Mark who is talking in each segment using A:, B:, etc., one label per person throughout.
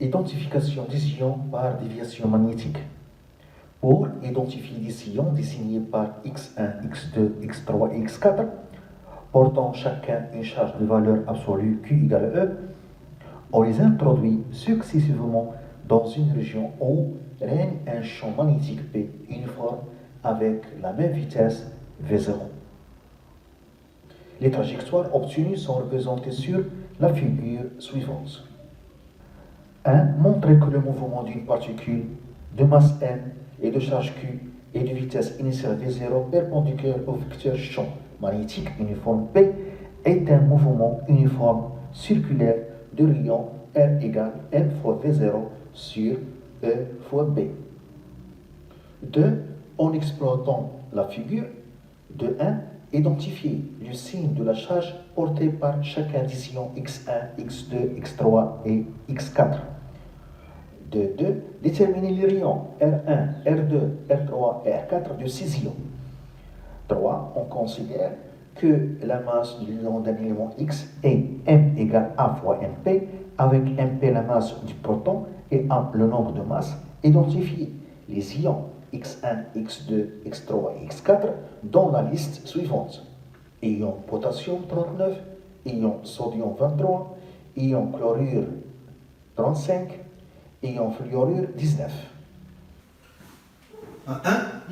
A: Identification des ions par déviation magnétique. Pour identifier des sillons désignés par X1, X2, X3 et X4, portant chacun une charge de valeur absolue Q égale E, on les introduit successivement dans une région où règne un champ magnétique P uniforme avec la même vitesse V0. Les trajectoires obtenues sont représentées sur la figure suivante. 1. Montrer que le mouvement d'une particule de masse m et de charge q et de vitesse initiale v0 perpendiculaire au vecteur champ magnétique uniforme P est un mouvement uniforme circulaire de rayon R égale m fois v0 sur E fois B. 2. En exploitant la figure de 1, identifier le signe de la charge portée par chacun des ions X1, X2, X3 et X4. De 2. Déterminer les rayons R1, R2, R3 et R4 de ces ions. 3. On considère que la masse de l'ion d'un élément X est M égale A fois MP, avec MP la masse du proton et A le nombre de masses. Identifier les ions X1, X2, X3 et X4 dans la liste suivante. Ion potassium 39, ion sodium 23, ion chlorure 35, ion fluorure 19.
B: 1.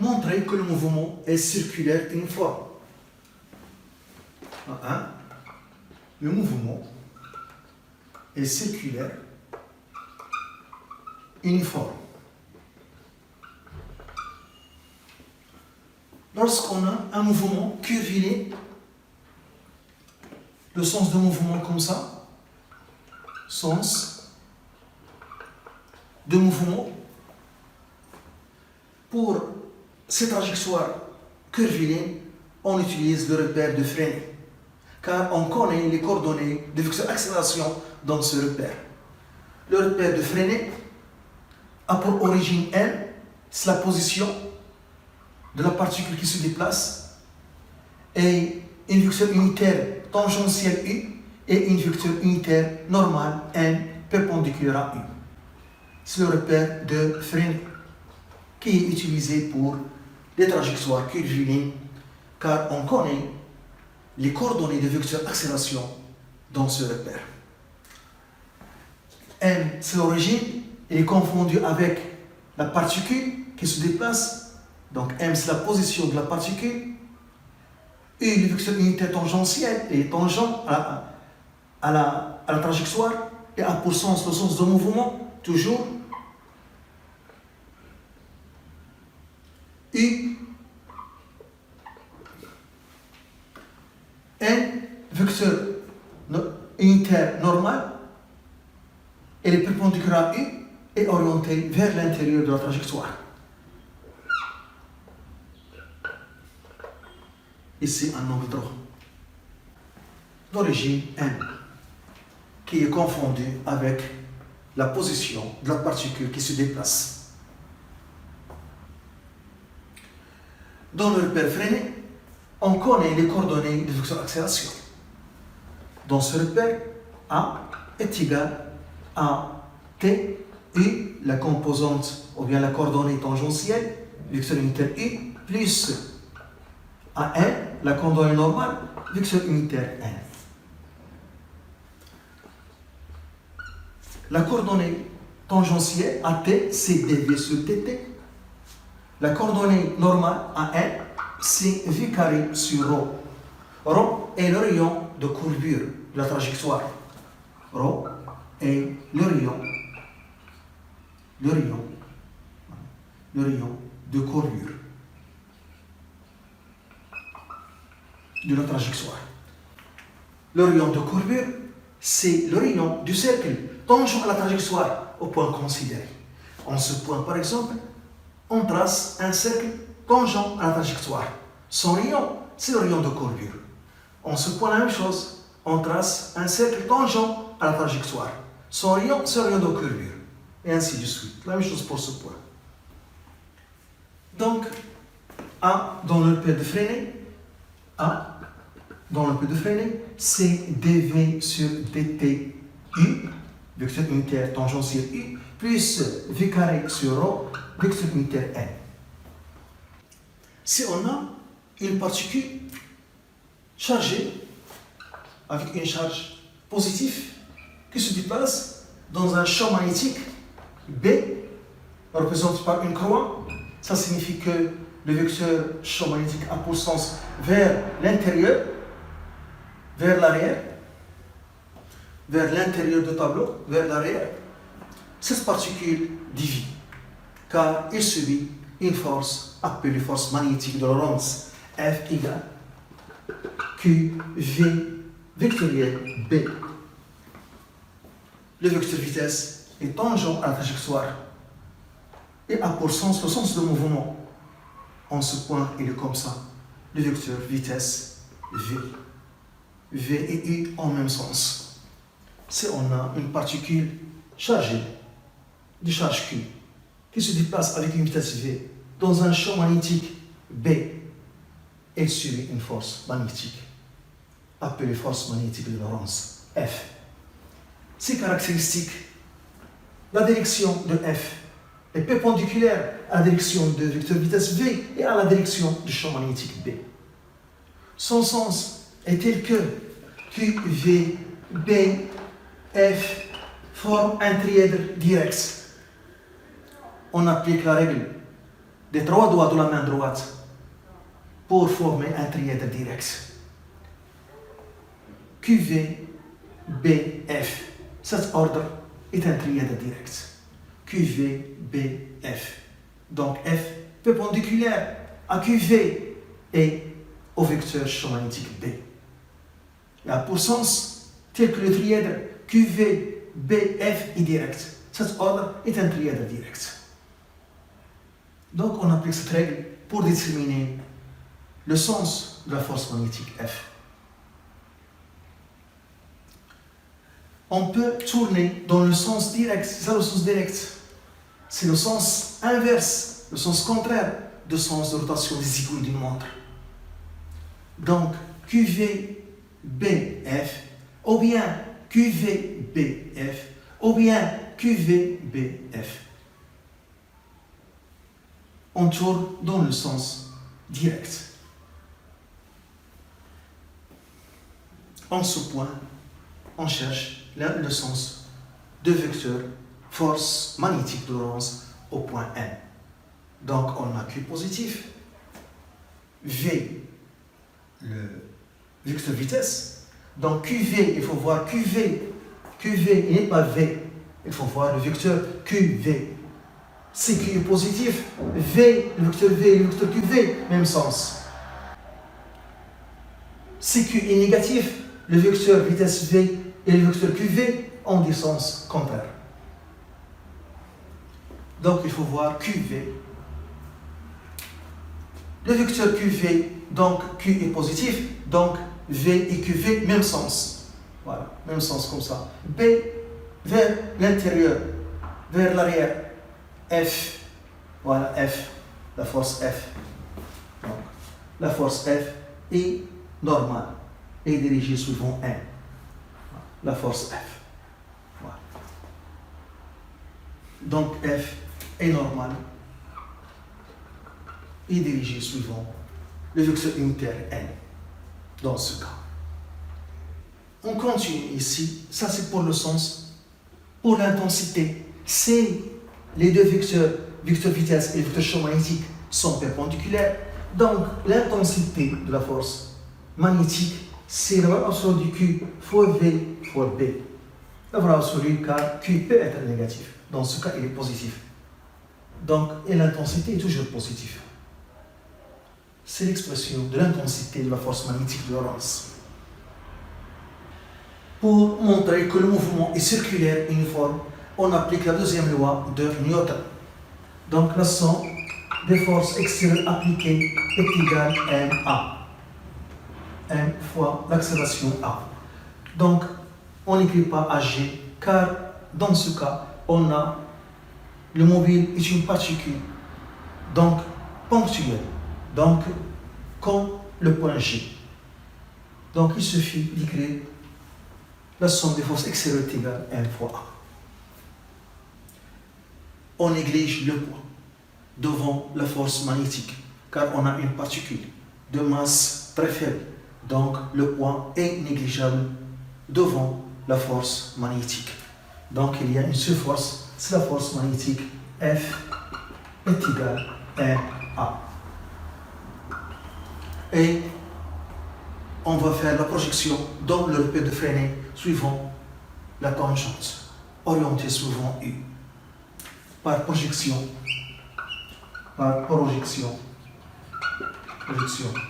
B: Montrer que le mouvement est circulaire uniforme. 1. Le mouvement est circulaire uniforme. Lorsqu'on a un mouvement curviligne, le sens de mouvement comme ça, sens de mouvement, pour ces trajectoires curvilignes, on utilise le repère de Freinet, car on connaît les coordonnées de vecteur accélération dans ce repère. Le repère de Freinet a pour origine M, c'est la position de la particule qui se déplace, et une vecteur unitaire tangentielle U et une vecteur unitaire normale N perpendiculaire à U. C'est le repère de Freinet qui est utilisé pour les trajectoires curvilignes, car on connaît les coordonnées de vecteur accélération dans ce repère. M, c'est l'origine, il est confondu avec la particule qui se déplace. Donc M, c'est la position de la particule. U, le vecteur unitaire tangentiel, est tangent à la trajectoire et a pour sens le sens de mouvement, toujours U, N, vecteur unitaire normal, et le perpendiculaire à U est orienté vers l'intérieur de la trajectoire. Ici, un angle droit. D'origine M, qui est confondu avec la position de la particule qui se déplace. Dans le repère Freinet, on connaît les coordonnées de vecteur accélération. Dans ce repère, A est égal à T, U, la composante, ou bien la coordonnée tangentielle, vecteur unitaire U, plus à N, la coordonnée normale, vecteur unitaire N. La coordonnée tangentielle à T, c'est dV sur TT. La coordonnée normale à N, c'est V carré sur ρ. ρ est le rayon de courbure de la trajectoire. ρ est le rayon de courbure de la trajectoire. Le rayon de courbure, c'est le rayon du cercle tangent à la trajectoire au point considéré. En ce point, par exemple, on trace un cercle tangent à la trajectoire. Son rayon, c'est le rayon de courbure. En ce point, la même chose, on trace un cercle tangent à la trajectoire. Son rayon, c'est le rayon de courbure. Et ainsi de suite. La même chose pour ce point. Donc, A dans le repère de Freinet, c'est dV sur dt U, vecteur unitaire tangentiel U, plus V carré sur ρ, vecteur unitaire N. Si on a une particule chargée avec une charge positive qui se déplace dans un champ magnétique B, représenté par une croix, ça signifie que le vecteur champ magnétique a pour sens vers l'intérieur, vers l'arrière, vers l'intérieur du tableau, vers l'arrière. Cette particule dévie, car il subit une force appelée force magnétique de Lorentz, F égale QV vectoriel B. Le vecteur vitesse est tangent à la trajectoire et a pour sens le sens de mouvement. En ce point, il est comme ça. Le vecteur vitesse V. V et U en même sens. Si on a une particule chargée de charge Q qui se déplace avec une vitesse V dans un champ magnétique B, elle subit une force magnétique appelée force magnétique de Lorentz, F. Ces caractéristiques, la direction de F est perpendiculaire à la direction de vecteur vitesse V et à la direction du champ magnétique B. Son sens est tel que QV, B, F forment un trièdre direct. On applique la règle des 3 doigts de la main droite pour former un trièdre direct. QV, B, F. Cet ordre est un trièdre direct. QV, B, F. Donc F perpendiculaire à QV et au vecteur champ magnétique B. Il a pour sens tel que le trièdre QV, B, F est direct. Cet ordre est un trièdre direct. Donc on applique cette règle pour déterminer le sens de la force magnétique F. On peut tourner dans le sens direct. C'est ça le sens direct. C'est le sens inverse, le sens contraire du sens de rotation des aiguilles d'une montre. Donc, QV, BF, ou bien QV, BF, ou bien QV, BF. On tourne dans le sens direct. En ce point, on cherche le sens de vecteur force magnétique de Lorentz au point N. Donc on a Q positif, V, le vecteur vitesse. Donc QV, il faut voir QV. QV, il n'est pas V. Il faut voir le vecteur QV. Si Q est positif, V, le vecteur V et le vecteur QV, même sens. Si Q est négatif, le vecteur vitesse V et le vecteur QV ont des sens contraires. Donc il faut voir QV. Le vecteur QV, donc Q est positif, donc V et QV, même sens. Voilà, même sens comme ça. B vers l'intérieur, vers l'arrière. F, voilà F, la force F. Donc, la force F est normale et dirigée suivant N. La force F. Voilà. Donc F est normale et dirigée suivant le vecteur unitaire N. Dans ce cas. On continue ici. Ça c'est pour le sens. Pour l'intensité, c'est les deux vecteurs, vecteur vitesse et vecteur champ magnétique, sont perpendiculaires. Donc l'intensité de la force magnétique, c'est la valeur absolue du Q fois V fois B. La valeur absolue car Q peut être négatif. Dans ce cas, il est positif. Donc, et l'intensité est toujours positive. C'est l'expression de l'intensité de la force magnétique de Lorentz. Pour montrer que le mouvement est circulaire et uniforme, on applique la deuxième loi de Newton. Donc, la somme des forces extérieures appliquées est égale à MA. M fois l'accélération A. Donc, on n'écrit pas AG, car dans ce cas, on a le mobile est une particule, donc ponctuelle, donc comme le point G. Donc, il suffit d'écrire la somme des forces extérieures est égale à M fois A. on néglige le poids devant la force magnétique, car on a une particule de masse très faible. Donc le poids est négligeable devant la force magnétique. Donc il y a une seule force, c'est la force magnétique F est égale à A. Et on va faire la projection dans le repère de Fresnel suivant la tangente, orientée suivant U. Par projection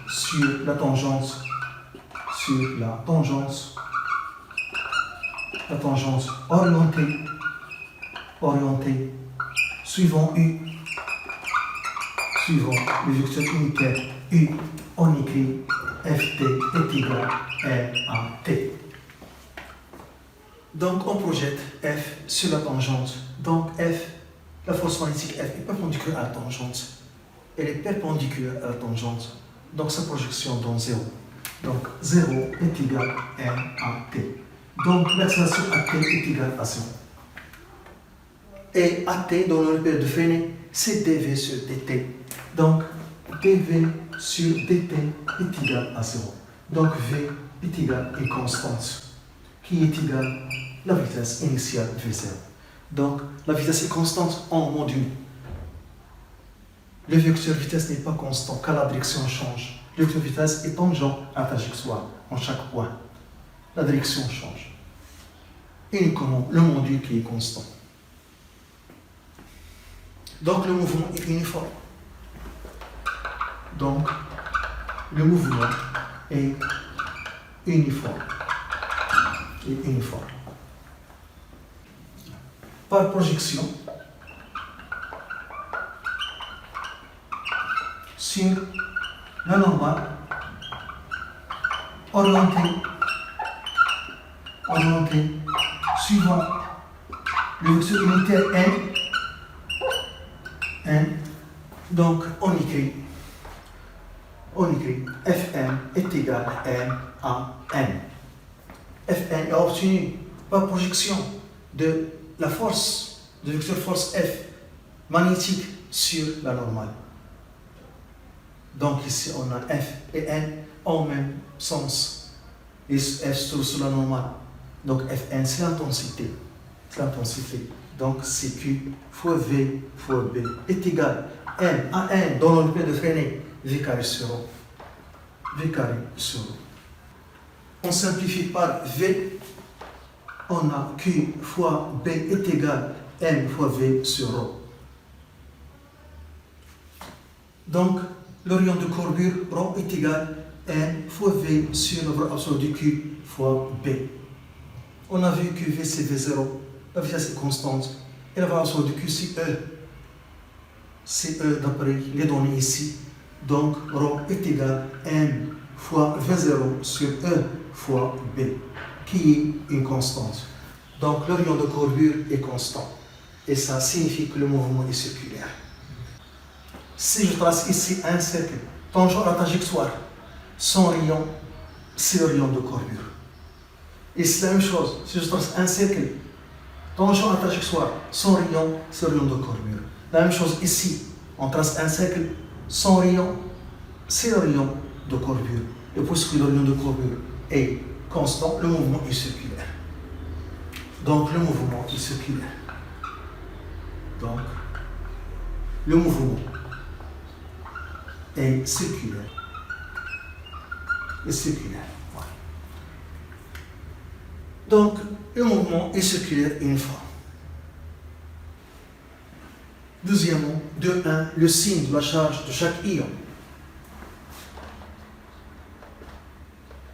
B: sur la tangente, orientée suivant U, suivant le vecteur unitaire U, on écrit Ft est égal à T. Donc on projette F sur la tangente. Donc F, la force magnétique F est perpendiculaire à la tangente. Elle est perpendiculaire à la tangente. Donc sa projection donne 0. Donc 0 est égal à T. Donc l'accélération AT est égale à 0. Et AT dans le repère de Fresnel, c'est dV sur dt. Donc dV sur dt est égal à 0. Donc V est égal à une constante qui est égale à la vitesse initiale V0. Donc la vitesse est constante en module. Le vecteur vitesse n'est pas constant car la direction change. Le vecteur vitesse est tangent à la trajectoire en chaque point. La direction change. Uniquement le module qui est constant. Donc le mouvement est uniforme. Donc le mouvement est uniforme. Par projection sur la normale orientée suivant le vecteur unitaire n. Donc on écrit Fn est égal à n. Fn est obtenu par projection de la force, du vecteur force F magnétique sur la normale. Donc ici on a F et N en même sens. Et F se trouve sur la normale. Donc Fn c'est l'intensité. Donc c'est Q fois V fois B est égal N à N dans le repère de Fresnel, V carré sur ρ. On simplifie par V, on a Q fois B est égal N fois V sur ρ. Donc le rayon de courbure ρ est égal N fois V sur la valeur absolue de Q fois B. On a vu que V c'est V0, la vitesse est constante, et la valeur absolue de Q c'est E. C'est E d'après les données ici. Donc ρ est égal N fois V0 sur E fois B, qui est une constante. Donc le rayon de courbure est constant. Et ça signifie que le mouvement est circulaire. Si je trace ici un cercle tangent à la trajectoire, son rayon, c'est le rayon de courbure. Et c'est la même chose, si je trace un cercle tangent à la trajectoire, son rayon, c'est le rayon de courbure. La même chose ici, on trace un cercle, son rayon, c'est le rayon de courbure. Et puisque le rayon de courbure est constant, le mouvement est circulaire. Donc le mouvement est circulaire. Donc le mouvement est circulaire. Voilà. Donc le mouvement est circulaire uniforme. Deuxièmement, 2.1, le signe de la charge de chaque ion.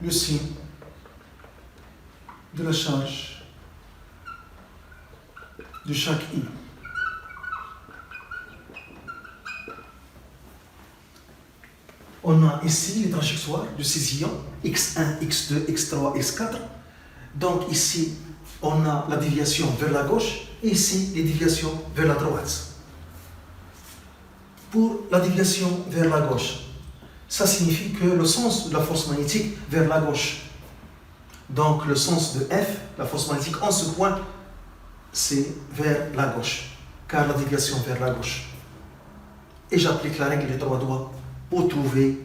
B: Le signe de la charge de chaque ion. On a ici les trajectoires de ces ions, x1, x2, x3, x4. Donc ici, on a la déviation vers la gauche et ici, les déviations vers la droite. Pour la déviation vers la gauche, ça signifie que le sens de la force magnétique vers la gauche. Donc le sens de F, la force magnétique en ce point, c'est vers la gauche. car la déviation vers la gauche. Et j'applique la règle des 3 doigts pour trouver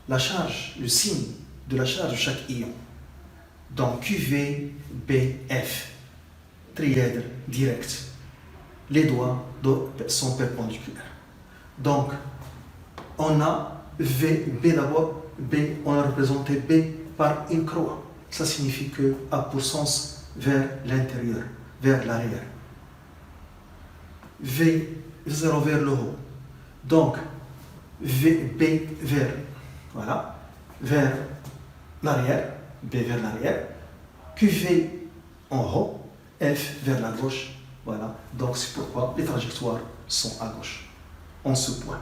B: la charge, le signe de la charge de chaque ion. Donc QVBF, trièdre direct. Les doigts sont perpendiculaires. Donc, on a VB d'abord. B, on a représenté B par une croix. Ça signifie que A pour sens vers l'intérieur, vers l'arrière. V0 vers le haut. Donc, B vers, voilà, vers l'arrière, B vers l'arrière, QV en haut, F vers la gauche, voilà. Donc, c'est pourquoi les trajectoires sont à gauche, en ce point.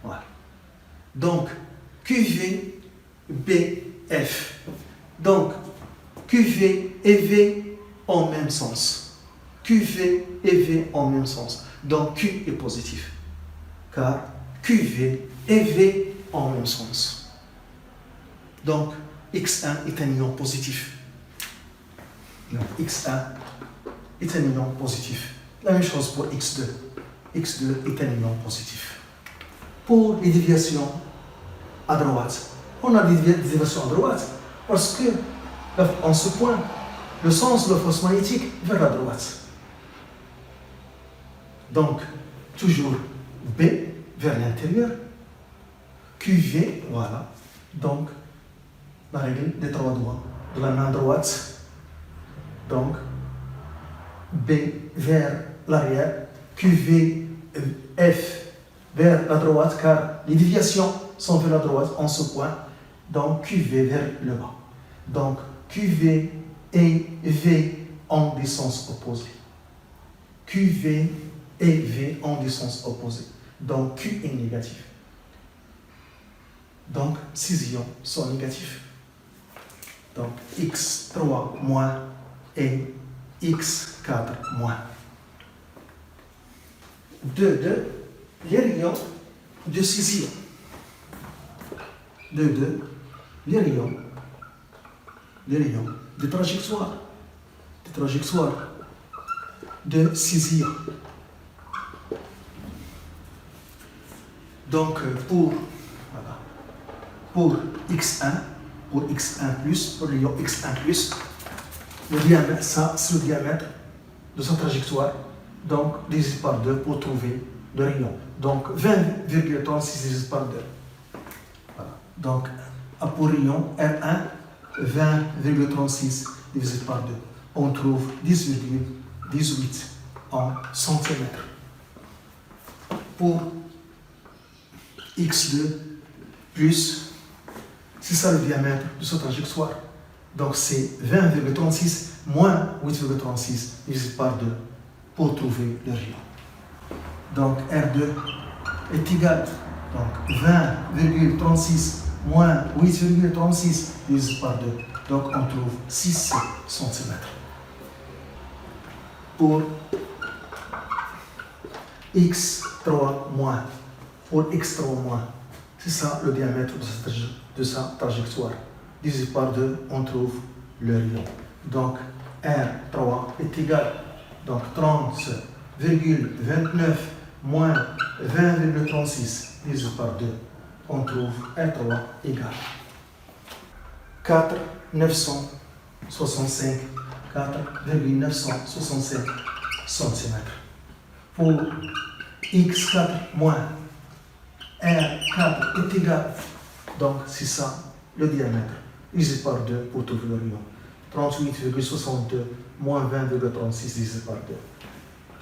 B: Voilà. Donc, QV, B, F. Donc, QV et V en même sens. QV et V en même sens. Donc, Q est positif. Car QV et V en même sens. Donc, X1 est un ion positif. Donc, X1 est un ion positif. La même chose pour X2. X2 est un ion positif. Pour les déviations à droite, on a des déviations à droite parce que, en ce point, le sens de la force magnétique vers la droite. Donc, toujours B vers l'intérieur, QV, voilà. Donc, la règle des 3 doigts de la main droite. Donc, B vers l'arrière, QV, F vers la droite, car les déviations sont vers la droite en ce point. Donc, QV vers le bas. Donc, QV et V en des sens opposés. QV et V en des sens opposés. Donc, Q est négatif. Donc, 6 ions sont négatifs. Donc, X3 moins et X4 moins. Les rayons de 6 ions. Les rayons des trajectoires de 6 ions. Donc, pour X1, pour X1+, pour le rayon X1+, le diamètre, ça c'est le diamètre de sa trajectoire, donc divisé par 2 pour trouver le rayon. Donc 20,36 divisé par 2. Voilà. Donc pour rayon R1, 20,36 divisé par 2. On trouve 10,18 en centimètres. Pour X2 plus, c'est ça le diamètre de sa trajectoire. Donc c'est 20,36 moins 8,36 divisé par 2 pour trouver le rayon. Donc R2 est égal à 20,36 moins 8,36 divisé par 2. Donc on trouve 6 cm. Pour X3 moins, c'est ça le diamètre de sa trajectoire. Divisé par 2, on trouve le rayon. Donc R3 est égal à 30,29 moins 20,36 divisé par 2. On trouve R3 égal 4,965 cm. Pour X4 moins, R4 est égal, donc c'est ça le diamètre, divisé par 2 pour trouver le rayon. 38,62 moins 20,36 divisé par 2.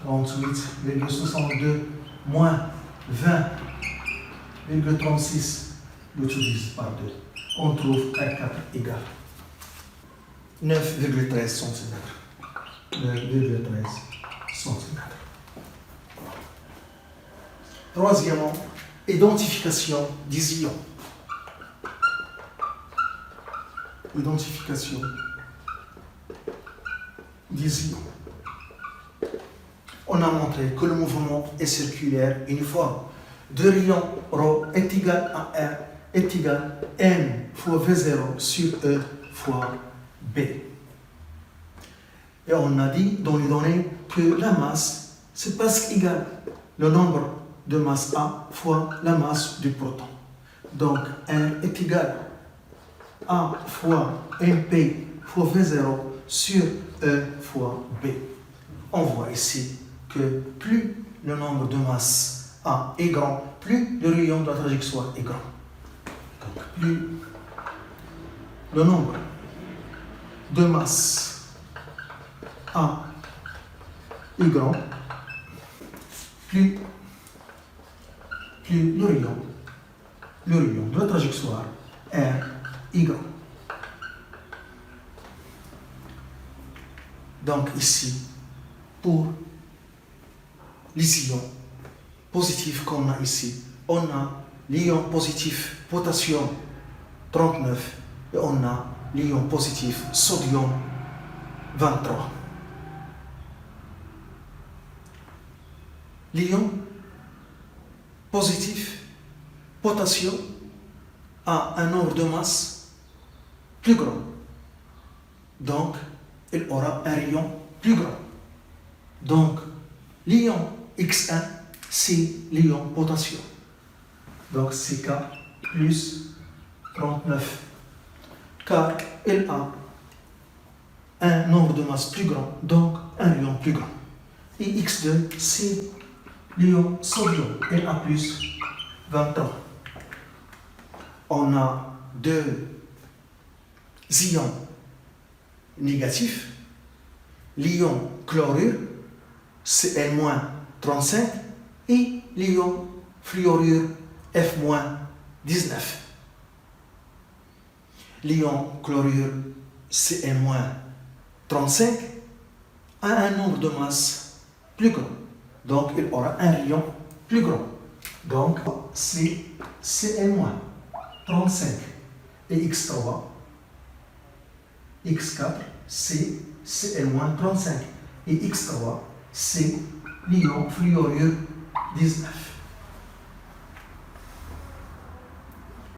B: 38,62 moins 20,36 le tout divisé par 2. On trouve R4 égal 9,13 cm. 9,13 cm. Troisièmement, identification des ions. Identification des ions. On a montré que le mouvement est circulaire uniforme. De rayon ρ est égal à R est égal à M fois V0 sur E fois B. Et on a dit dans les données que la masse c'est presque égal le nombre de masse A fois la masse du proton. Donc R est égal A fois MP fois V0 sur E fois B. On voit ici que plus le nombre de masses A est grand, plus le rayon de la trajectoire est grand. Donc plus le nombre de masses A est grand, plus le rayon de la trajectoire R est grand. Donc ici, pour les ions positifs qu'on a ici, on a l'ion positif potassium 39 et on a l'ion positif sodium 23. L'ion positif potassium a un nombre de masse plus grand. Donc, il aura un rayon plus grand. Donc, l'ion X1, c'est l'ion potassium. Donc, c'est K plus 39. Car il a un nombre de masse plus grand, donc un rayon plus grand. Et X2, c'est l'ion sodium, Na plus 23. On a deux ions négatifs. L'ion chlorure, Cl-35, et l'ion fluorure, F-19. L'ion chlorure, Cl-35, a un nombre de masse plus grand. Donc, il aura un rayon plus grand. Donc, c'est Cl-35 et X3, X4, c'est Cl-35 et X3, c'est l'ion fluorure 19.